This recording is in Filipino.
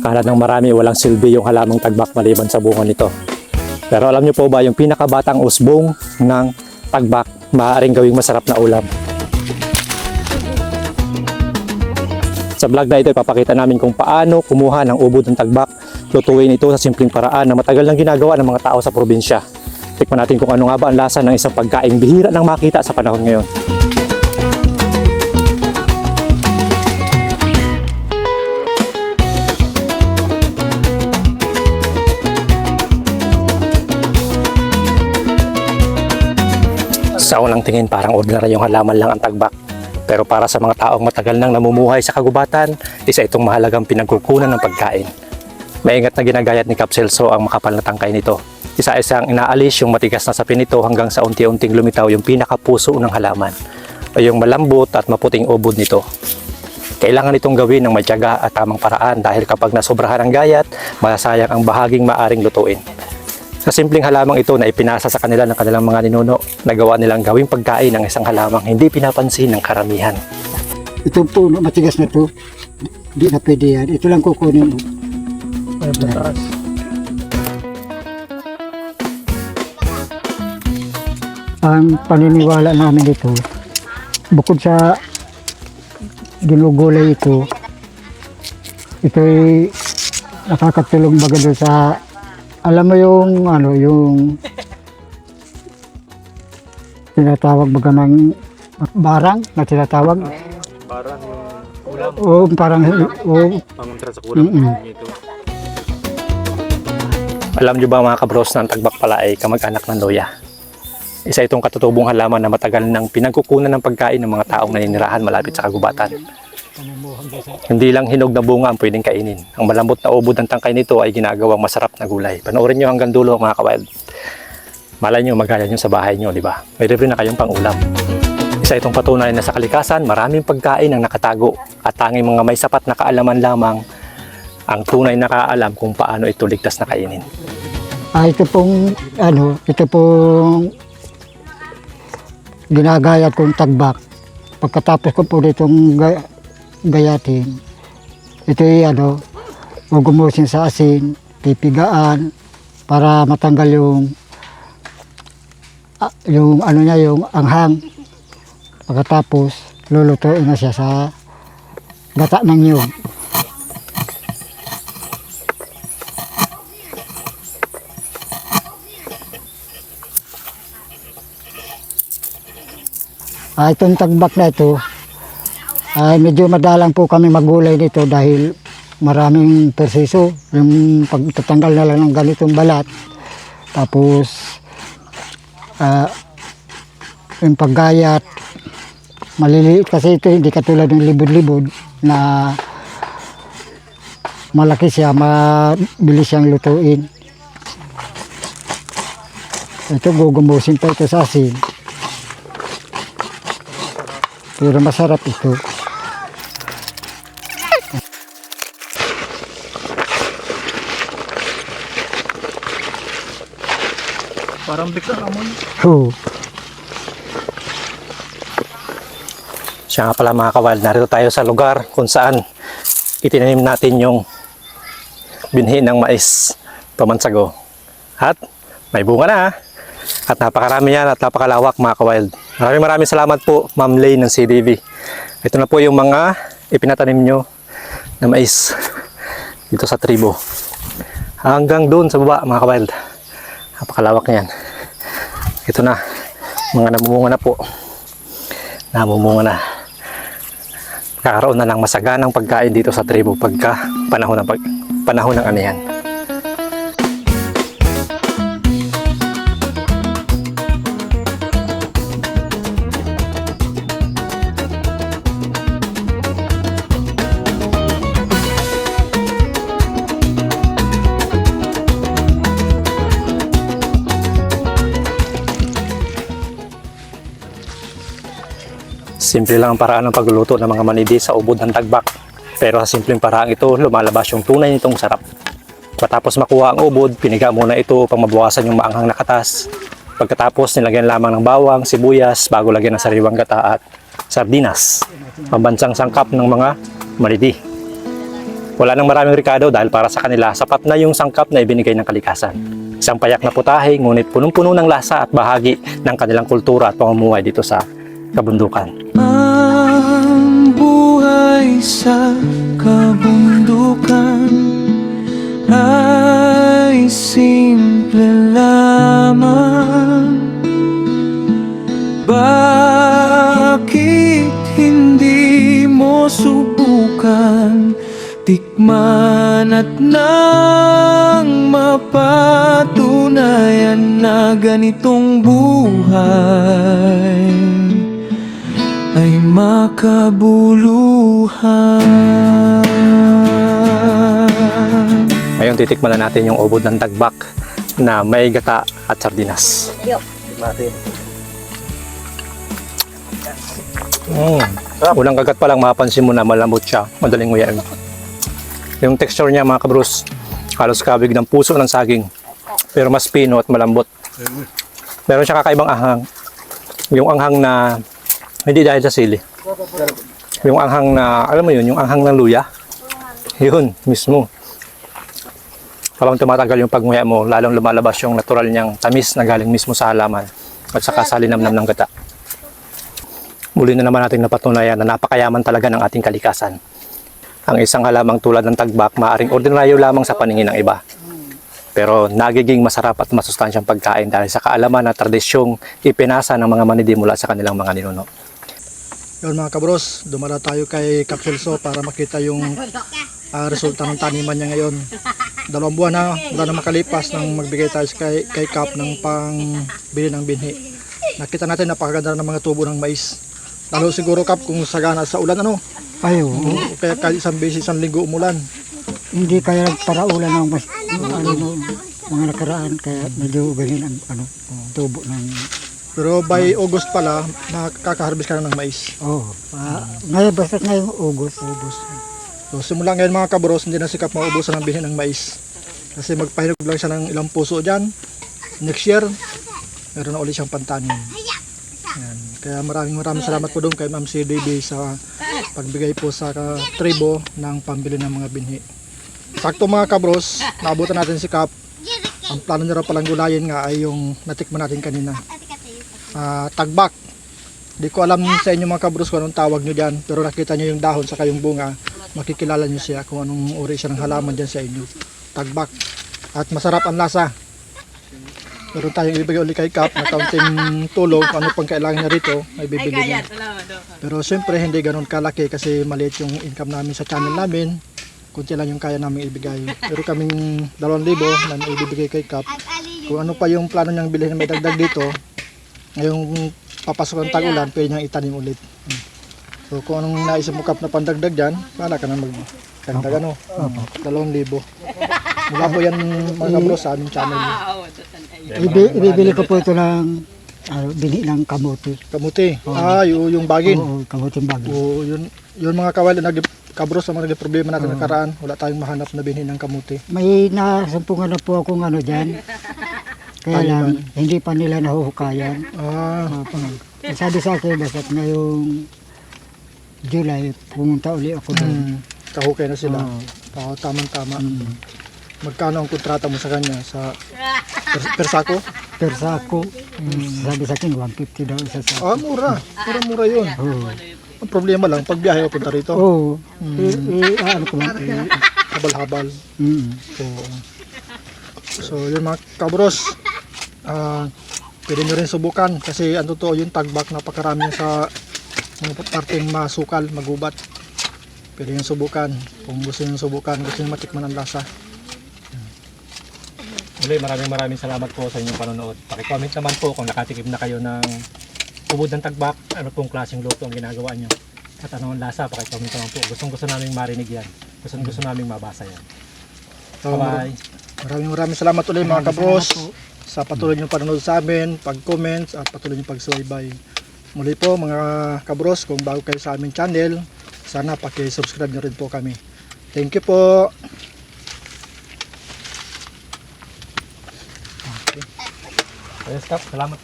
Akala ng marami walang silbi yung halamang tagbak maliban sa bunga nito. Pero alam niyo po ba yung pinakabatang usbong ng tagbak maaaring gawing masarap na ulam? Sa vlog na ito, ipapakita namin kung paano kumuha ng ubod ng tagbak. Lutuin ito sa simpleng paraan na matagal nang ginagawa ng mga tao sa probinsya. Tikman natin kung ano nga ba ang lasa ng isang pagkaing bihira nang makita sa panahon ngayon. Sa unang tingin parang ordinary yung halaman lang ang tagbak. Pero para sa mga taong matagal nang namumuhay sa kagubatan, isa itong mahalagang pinagkukunan ng pagkain. Maingat na ginagayat ni Cap Celso ang makapal na tangkay nito. Isa-isang inaalis yung matigas na sapin nito hanggang sa unti-unting lumitaw yung pinakapuso ng halaman o yung malambot at maputing ubod nito. Kailangan itong gawin ng may tiyaga at tamang paraan dahil kapag nasobrahan ang gayat, masasayang ang bahaging maaring lutuin. Sa simpleng halamang ito na ipinasa sa kanila ng kanilang mga ninuno, nagawa nilang gawing pagkain ng isang halamang hindi pinapansin ng karamihan. Ito po, matigas na to. Hindi na pwede yan. Ito lang kukunin mo. Ang paniniwala namin dito, bukod sa ginugulay ito, ito'y nakakatulong baga doon sa, alam mo yung ano, yung tinatawag baga ng barang na tinatawag. Parang ulam, O parang panguntra sa kulam nito. Alam nyo ba mga kabros na ang tagbak pala ay kamag-anak ng loya? Isa itong katutubong halaman na matagal nang pinagkukunan ng pagkain ng mga taong naninirahan malapit sa kagubatan. Hindi lang hinog na bunga ang pwedeng kainin. Ang malambot na ubod ng tangkay nito ay ginagawang masarap na gulay. Panoorin nyo hanggang dulo mga kawild. Malay nyo magaya nyo sa bahay nyo, di ba? May libre na kayong pang-ulam. Isa itong patunay na sa kalikasan, maraming pagkain ang nakatago at tanging mga may sapat na kaalaman lamang ang tunay na kaalam kung paano ito ligtas na kainin. ito pong ano, ito pong ginagayat kong tagbak. Pagkatapos ko po itong gayatin, ito'y ano, gugumusin sa asin, pipigaan para matanggal yung ano niya, yung anghang. Pagkatapos lulutuin na siya sa gata ng niyog. Itong tagbak na ito, medyo madalang po kami magulay nito dahil maraming persiso. Yung pagtatanggal na lang ng ganitong balat. Tapos, yung paggayat, maliliit kasi ito, hindi katulad ng libod-libod na malaki siya, mabilis siyang lutuin. Ito, gugumusin pa ito sa asin. Pero masarap ito. Parang bigla naman. Oo. Siya nga pala mga kawild, narito tayo sa lugar kung saan itinanim natin yung binhi ng mais pamansago. At may bunga na. At napakarami yan at napakalawak mga kawild. Maraming salamat po Ma'am Lay ng CDV. Ito na po yung mga ipinatanim nyo na mais dito sa tribo. Hanggang doon sa baba mga kawild. Napakalawak niyan. Ito na. Mga namumunga na po. Namumunga na. Kakaroon na ng masaganang pagkain dito sa tribo pagka panahon ng anihan. Simple lang ang paraan ng pagluluto ng mga manidi sa ubod ng tagbak. Pero sa simpleng paraan ito, lumalabas yung tunay nitong sarap. Pagkatapos makuha ang ubod, piniga muna ito upang mabawasan yung maanghang na katas. Pagkatapos nilagyan lamang ng bawang, sibuyas, bago lagyan ng sariwang gata at sardinas. Pambansang sangkap ng mga manidi. Wala nang maraming rekado dahil para sa kanila sapat na yung sangkap na ibinigay ng kalikasan. Isang payak na putahe ngunit punong-puno ng lasa at bahagi ng kanilang kultura at pamumuhay dito sa kabundukan. Ang buhay sa kabundukan ay simple lamang. Bakit hindi mo subukan tikman at nang mapatunayan na ganitong buhay ay makabuluhan. Ngayon titikman na natin yung ubod ng tagbak na may gata at sardinas. Unang kagat pa lang mapapansin mo na malambot siya, madaling nguyain. Yung texture niya mga kabrus, halos kabig ng puso ng saging, pero mas pino at malambot. Meron siya kakaibang anghang. Yung anghang na hindi dahil sa sili. Yung anghang na, alam mo yun, yung anghang ng luya. Yun, mismo. Habang tumatagal yung pagnguya mo, lalong lumalabas yung natural niyang tamis na galing mismo sa halaman at saka sa linamnam ng gata. Muli na naman natin napatunayan na napakayaman talaga ng ating kalikasan. Ang isang halamang tulad ng tagbak, maaring ordinaryo lamang sa paningin ng iba. Pero nagiging masarap at masustansyang pagkain dahil sa kaalaman at tradisyong ipinasa ng mga manidi mula sa kanilang mga ninuno. Yun mga kabros, dumala tayo kay Kap Celso para makita yung resulta ng taniman niya ngayon. 2 buwan na wala na makalipas nang magbigay tayo kay Kap ng pangbili ng binhi. Nakita natin napakaganda ng mga tubo ng mais. Lalo siguro Kap kung sagana sa ulan ano. Ayo, Kaya kahit isang beses, isang linggo umulan. hindi kaya nagparaulan ng mas, mga nakaraan, kaya medyo galing ang tubo ng... Pero by August pala, makaka-harvest ka na ng mais. Ngayon, basta ngayong August. So simula ngayon mga kabros, hindi na si Kap maubusan ng binhi ng mais. Kasi magpahinog lang siya ng ilang puso dyan. Next year, meron na ulit siyang pantanin. Yan. Kaya maraming salamat po doon kay Ma'am CDB sa pagbigay po sa tribo ng pambili ng mga binhi. Sakto mga kabros, naabutan natin si Kap. Ang plano niya raw palang gulayin nga ay yung natikman natin kanina. Tagbak. Di ko alam sa inyo mga kabros kung anong tawag nyo dyan, pero nakita nyo yung dahon sa kayong bunga, makikilala nyo siya kung anong uri siya ng halaman dyan sa inyo. Tagbak. At masarap ang lasa. Meron tayong ibibigay ulit kay Kap na kaunting tulong kung ano pang kailangan niya rito ay bibili niya. Pero siyempre hindi ganun kalaki kasi maliit yung income namin sa channel namin. Kunti lang yung kaya namin ibigay. Pero kaming 2,000 na ibibigay kay Kap. Kung ano pa yung plano niyang bilhin na may dagdag dito, ngayong papasok ng tag-ulan, pwede niyang itanim ulit. So kung anong naisip mo Kap na pandagdag dyan, wala ka na magdagdag ano. 2,000. Mula po yan mga kabros sa aming channel. Ibibili ko po ito ng bini ng kamote. Kamuti. Yung bagin. Oo, kamuting bagin. Oo, yun mga kawal na kabros ang mga problema natin nakaraan. Wala tayong mahanap na binhi ng kamuti. May nasumpungan na po akong dyan. Kaya lang, hindi pa nila nahuhukayan. Sabi sa akin, basta't ngayong July, pumunta uli ako doon. Kahukay na sila. Tamang-tama. Magkano ang kontrata mo sa kanya? Sa per sako? Per sako, sabi sa akin, 150 daw isa sa... Mura. Mura yun. Ang problema lang, pag biyahe o punta rito. Oo. Ano ko lang, Habal-habal. Oo. So yun mga kabros, pwede nyo rin subukan kasi ang totoo yung tagbak, napakarami sa mga parteng masukal, magubat. Pwede nyo subukan. Kung gusto nyo subukan, gusto nyo matikman ang lasa. Muli, maraming salamat po sa inyong panonood. Paki-comment naman po kung nakatikim na kayo ng ubod ng tagbak, ano pong klaseng luto ang ginagawa nyo. At ano ang lasa, paki-comment naman po. Gusto namin marinig yan. Gusto namin mabasa yan. So, Bye-bye. Maraming salamat ulit mga kabros sa patuloy nyo panonood sa amin, pag-comments at patuloy nyo pag-subaybay. Muli po mga kabros, kung bago kayo sa aming channel, sana paki-subscribe nyo rin po kami. Thank you po. Stop. Salamat.